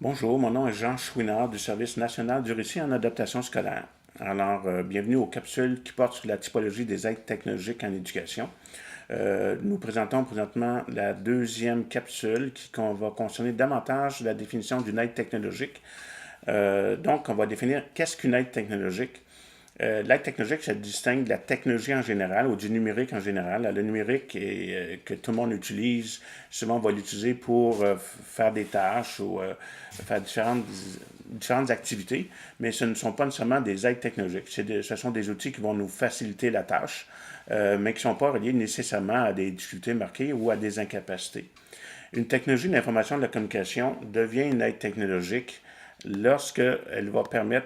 Bonjour, mon nom est Jean Chouinard du Service national du récit en adaptation scolaire. Alors, bienvenue aux capsules qui portent sur la typologie des aides technologiques en éducation. Nous présentons présentement la deuxième capsule qui va concerner davantage la définition d'une aide technologique. Donc, on va définir qu'est-ce qu'une aide technologique. L'aide technologique se distingue de la technologie en général ou du numérique en général. Le numérique que tout le monde utilise, souvent on va l'utiliser pour faire des tâches ou faire différentes activités, mais ce ne sont pas nécessairement des aides technologiques. Ce sont des outils qui vont nous faciliter la tâche, mais qui ne sont pas reliés nécessairement à des difficultés marquées ou à des incapacités. Une technologie de l'information et de la communication devient une aide technologique lorsqu'elle va permettre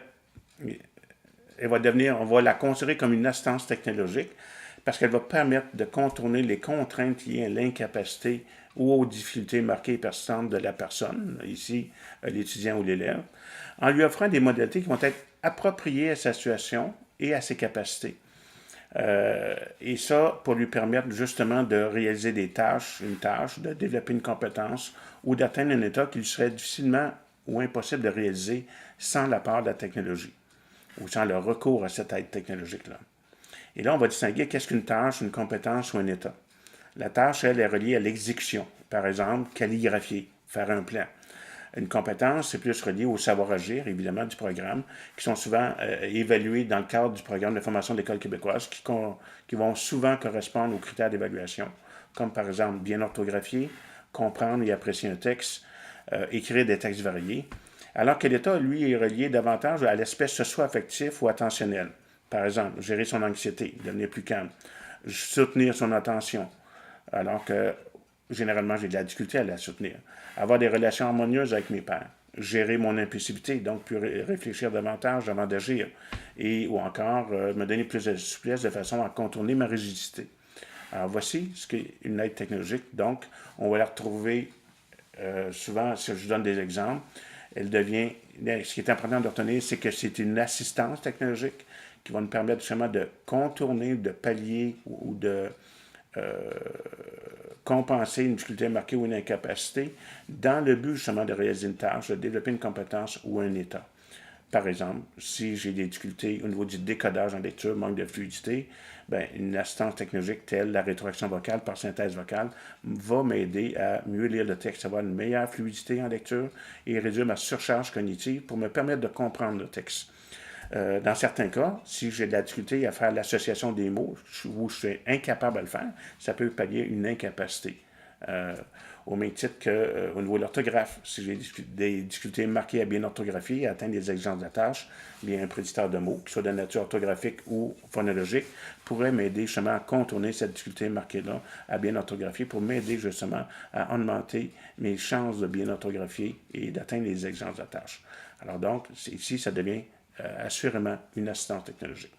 on va la considérer comme une assistance technologique parce qu'elle va permettre de contourner les contraintes liées à l'incapacité ou aux difficultés marquées et persistantes de la personne, ici l'étudiant ou l'élève, en lui offrant des modalités qui vont être appropriées à sa situation et à ses capacités. Et ça, pour lui permettre justement de réaliser une tâche, de développer une compétence ou d'atteindre un état qu'il serait difficilement ou impossible de réaliser sans l'apport de la technologie ou sans le recours à cette aide technologique-là. Et là, on va distinguer qu'est-ce qu'une tâche, une compétence ou un état. La tâche, elle, est reliée à l'exécution. Par exemple, calligraphier, faire un plan. Une compétence, c'est plus relié au savoir-agir, évidemment, du programme, qui sont souvent évalués dans le cadre du programme de formation de l'École québécoise, qui vont souvent correspondre aux critères d'évaluation, comme par exemple bien orthographier, comprendre et apprécier un texte, écrire des textes variés, alors que l'État, lui, est relié davantage à l'aspect socio-affectif ou attentionnel. Par exemple, gérer son anxiété, devenir plus calme, soutenir son attention, alors que généralement, j'ai de la difficulté à la soutenir. Avoir des relations harmonieuses avec mes pairs. Gérer mon impulsivité, donc plus réfléchir davantage avant d'agir. Ou encore, me donner plus de souplesse de façon à contourner ma rigidité. Alors, voici ce qu'est une aide technologique. Donc, on va la retrouver souvent, si je donne des exemples, ce qui est important de retenir, c'est que c'est une assistance technologique qui va nous permettre justement de contourner, de pallier ou de compenser une difficulté marquée ou une incapacité dans le but justement de réaliser une tâche, de développer une compétence ou un état. Par exemple, si j'ai des difficultés au niveau du décodage en lecture, manque de fluidité, une assistance technologique telle la rétroaction vocale par synthèse vocale va m'aider à mieux lire le texte, avoir une meilleure fluidité en lecture et réduire ma surcharge cognitive pour me permettre de comprendre le texte. Dans certains cas, si j'ai de la difficulté à faire l'association des mots où je suis incapable de le faire, ça peut pallier une incapacité. Au même titre qu'au niveau de l'orthographe, si j'ai des difficultés marquées à bien orthographier, à atteindre les exigences de la tâche, bien un prédicteur de mots, qui soit de nature orthographique ou phonologique, pourrait m'aider justement à contourner cette difficulté marquée-là à bien orthographier pour m'aider justement à augmenter mes chances de bien orthographier et d'atteindre les exigences de la tâche. Alors donc, ici, ça devient assurément une assistance technologique.